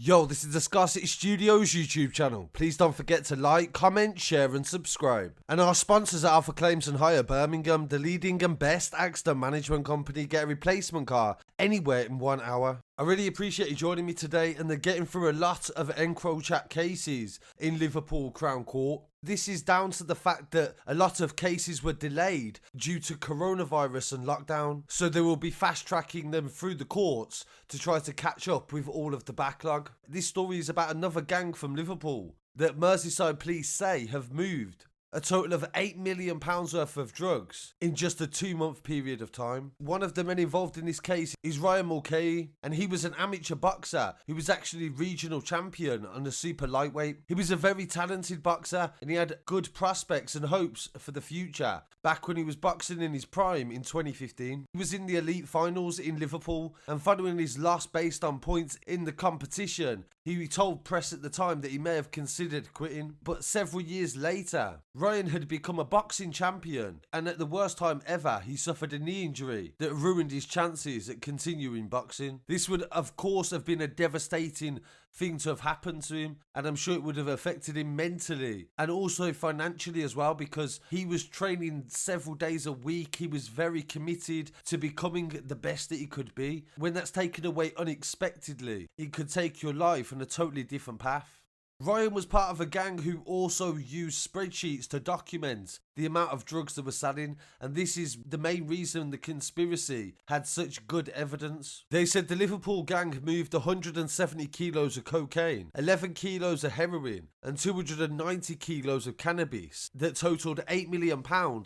Yo, this is the Scarcity Studios YouTube channel. Please don't forget to like, comment, share and subscribe. And our sponsors are Alpha Claims and Hire Birmingham, the leading and best accident management company. Get a replacement car anywhere in 1 hour. I really appreciate you joining me today, and they're getting through a lot of EncroChat cases in Liverpool Crown Court. This is down to the fact that a lot of cases were delayed due to coronavirus and lockdown, so they will be fast tracking them through the courts to try to catch up with all of the backlog. This story is about another gang from Liverpool that Merseyside police say have moved a total of £8 million worth of drugs in just a 2-month period of time. One of the men involved in this case is Ryan Mulcahy, and he was an amateur boxer who was actually regional champion on the super lightweight. He was a very talented boxer and he had good prospects and hopes for the future back when he was boxing in his prime in 2015. He was in the elite finals in Liverpool, and following his loss based on points in the competition, he told press at the time that he may have considered quitting. But several years later, Ryan had become a boxing champion, and at the worst time ever, he suffered a knee injury that ruined his chances at continuing boxing. This would of course have been a devastating thing to have happened to him, and I'm sure it would have affected him mentally and also financially as well, because he was training several days a week. He was very committed to becoming the best that he could be. When that's taken away unexpectedly, it could take your life on a totally different path. Ryan was part of a gang who also used spreadsheets to document the amount of drugs they were selling, and this is the main reason the conspiracy had such good evidence. They said the Liverpool gang moved 170 kilos of cocaine, 11 kilos of heroin and 290 kilos of cannabis that totaled £8 million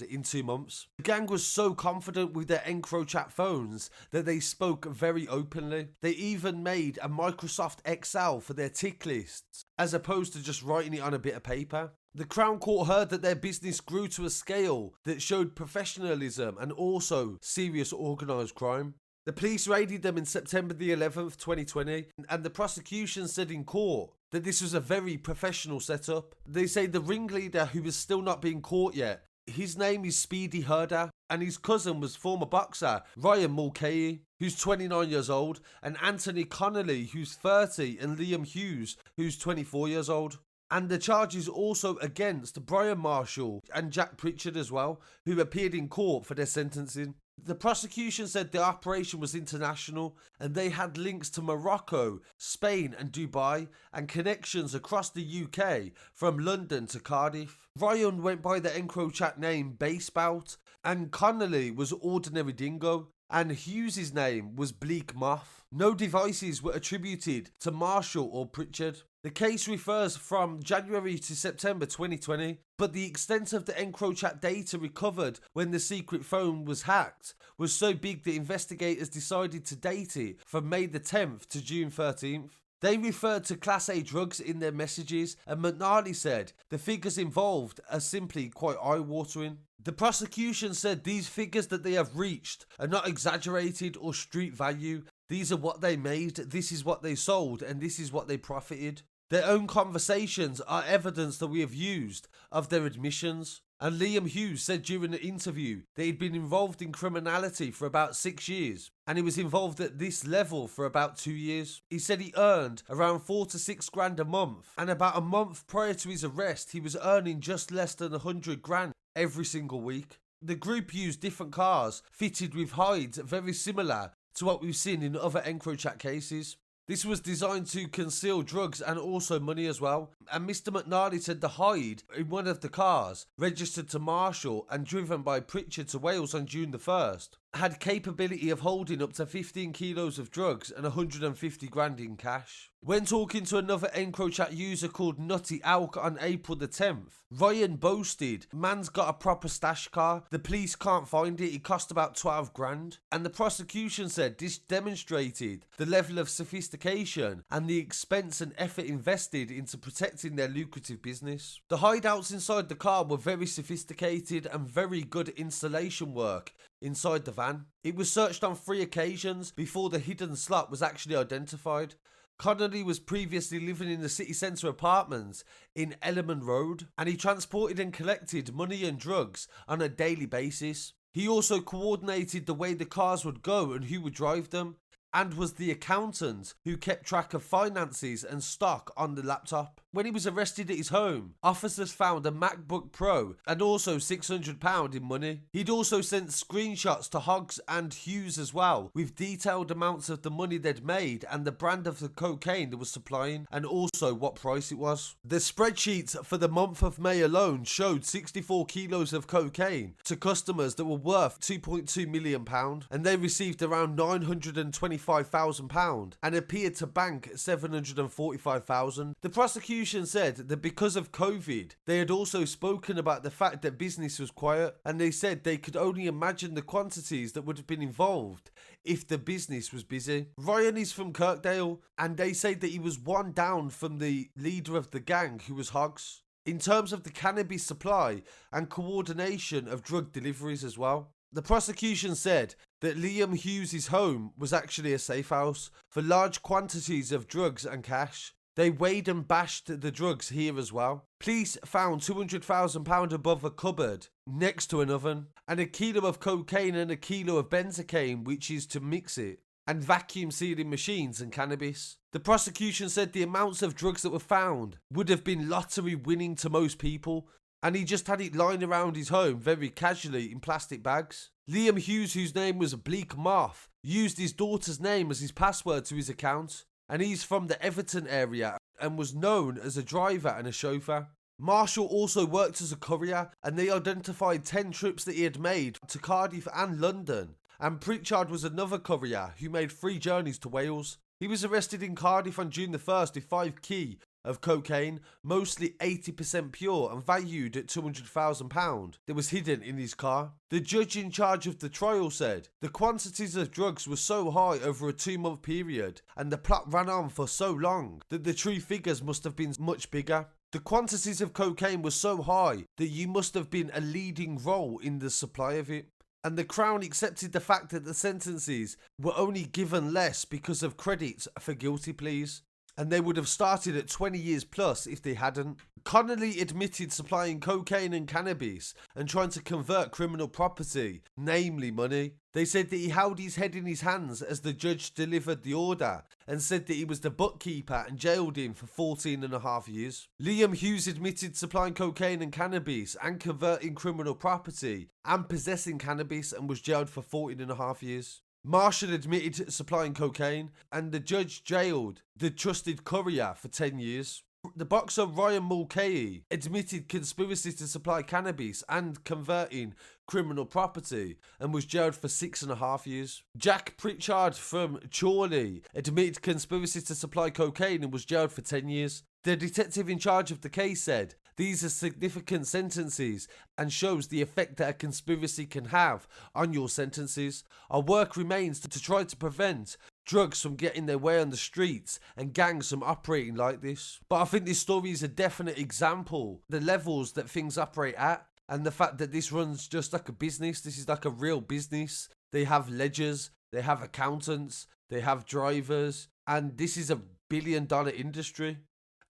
in 2 months. The gang was so confident with their EncroChat phones that they spoke very openly. They even made a Microsoft Excel for their tick lists, as opposed to just writing it on a bit of paper. The Crown Court heard that their business grew to a scale that showed professionalism and also serious organised crime. The police raided them in September the 11th, 2020, and the prosecution said in court that this was a very professional setup. They say the ringleader, who is still not being caught yet, his name is Speedy Herder, and his cousin was former boxer Ryan Mulcahy, who's 29 years old, and Anthony Connolly, who's 30, and Liam Hughes, who's 24 years old. And the charges also against Brian Marshall and Jack Pritchard as well, who appeared in court for their sentencing. The prosecution said the operation was international and they had links to Morocco, Spain and Dubai, and connections across the UK from London to Cardiff. Ryan went by the EncroChat name BassBelt, and Connolly was Ordinary Dingo, and Hughes' name was Bleak Moth. No devices were attributed to Marshall or Pritchard. The case refers from January to September 2020, but the extent of the EncroChat data recovered when the secret phone was hacked was so big that investigators decided to date it from May the 10th to June 13th. They referred to Class A drugs in their messages, and McNally said the figures involved are simply quite eye-watering. The prosecution said these figures that they have reached are not exaggerated or street value. These are what they made, this is what they sold, and this is what they profited. Their own conversations are evidence that we have used of their admissions. And Liam Hughes said during the interview that he'd been involved in criminality for about 6 years, and he was involved at this level for about 2 years. He said he earned around 4 to 6 grand a month, and about a month prior to his arrest he was earning just less than 100 grand every single week. The group used different cars fitted with hides very similar to what we've seen in other EncroChat cases. This was designed to conceal drugs and also money as well. And Mr. McNally said the hide in one of the cars, registered to Marshall and driven by Pritchard to Wales on June the 1st, had capability of holding up to 15 kilos of drugs and 150 grand in cash. When talking to another EncroChat user called Nutty Alk on April the 10th, Ryan boasted, "Man's got a proper stash car, the police can't find it, it cost about 12 grand. And the prosecution said this demonstrated the level of sophistication and the expense and effort invested into protecting their lucrative business. The hideouts inside the car were very sophisticated and very good installation work inside the van. It was searched on 3 occasions before the hidden slot was actually identified. Connolly was previously living in the city centre apartments in Maregreen Road, and he transported and collected money and drugs on a daily basis. He also coordinated the way the cars would go and who would drive them, and was the accountant who kept track of finances and stock on the laptop. When he was arrested at his home, officers found a MacBook Pro and also £600 in money. He'd also sent screenshots to Hogg and Hughes as well, with detailed amounts of the money they'd made and the brand of the cocaine they were supplying, and also what price it was. The spreadsheets for the month of May alone showed 64 kilos of cocaine to customers that were worth £2.2 million, and they received around £925,000 and appeared to bank £745,000. The prosecution said that because of COVID, they had also spoken about the fact that business was quiet, and they said they could only imagine the quantities that would have been involved if the business was busy. Ryan is from Kirkdale, and they say that he was one down from the leader of the gang, who was Hogg, in terms of the cannabis supply and coordination of drug deliveries as well. The prosecution said that Liam Hughes' home was actually a safe house for large quantities of drugs and cash. They weighed and bashed the drugs here as well. Police found £200,000 above a cupboard next to an oven, and a kilo of cocaine and a kilo of benzocaine, which is to mix it, and vacuum sealing machines and cannabis. The prosecution said the amounts of drugs that were found would have been lottery winning to most people, and he just had it lying around his home very casually in plastic bags. Liam Hughes, whose name was Bleak Moth, used his daughter's name as his password to his account, and he's from the Everton area and was known as a driver and a chauffeur. Marshall also worked as a courier, and they identified 10 trips that he had made to Cardiff and London, and Pritchard was another courier who made 3 journeys to Wales. He was arrested in Cardiff on June the 1st with 5 key of cocaine, mostly 80% pure and valued at £200,000, that was hidden in his car. The judge in charge of the trial said the quantities of drugs were so high over a 2-month period, and the plot ran on for so long, that the true figures must have been much bigger. The quantities of cocaine were so high that you must have been a leading role in the supply of it. And the Crown accepted the fact that the sentences were only given less because of credits for guilty pleas, and they would have started at 20 years plus if they hadn't. Connolly admitted supplying cocaine and cannabis and trying to convert criminal property, namely money. They said that he held his head in his hands as the judge delivered the order, and said that he was the bookkeeper and jailed him for 14.5 years. Liam Hughes admitted supplying cocaine and cannabis and converting criminal property and possessing cannabis, and was jailed for 14.5 years. Marshall admitted supplying cocaine, and the judge jailed the trusted courier for 10 years. The boxer Ryan Mulcahy admitted conspiracy to supply cannabis and converting criminal property, and was jailed for 6.5 years. Jack Pritchard from Chorley admitted conspiracy to supply cocaine and was jailed for 10 years. The detective in charge of the case said, "These are significant sentences and shows the effect that a conspiracy can have on your sentences. Our work remains to try to prevent drugs from getting their way on the streets and gangs from operating like this." But I think this story is a definite example, the levels that things operate at, and the fact that this runs just like a business. This is like a real business. They have ledgers, they have accountants, they have drivers, and this is a billion-dollar industry.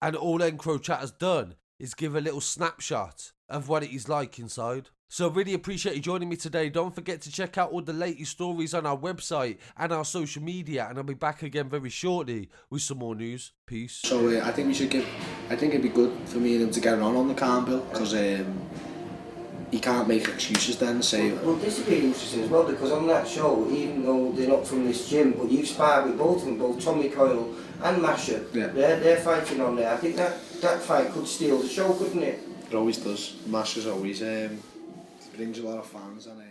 And all EncroChat has done is give a little snapshot of what it is like inside. So I really appreciate you joining me today. Don't forget to check out all the latest stories on our website and our social media, and I'll be back again very shortly with some more news. Peace. So I think it'd be good for me and him to get on the Khan bill, because he can't make excuses then and say... Well, this would be interesting as well, because on that show, even though they're not from this gym, but you've sparred with both of them, both Tommy Coyle and Masher. Yeah. They're fighting on there. I think that fight could steal the show, couldn't it? It always does. Masher's always brings a lot of fans, and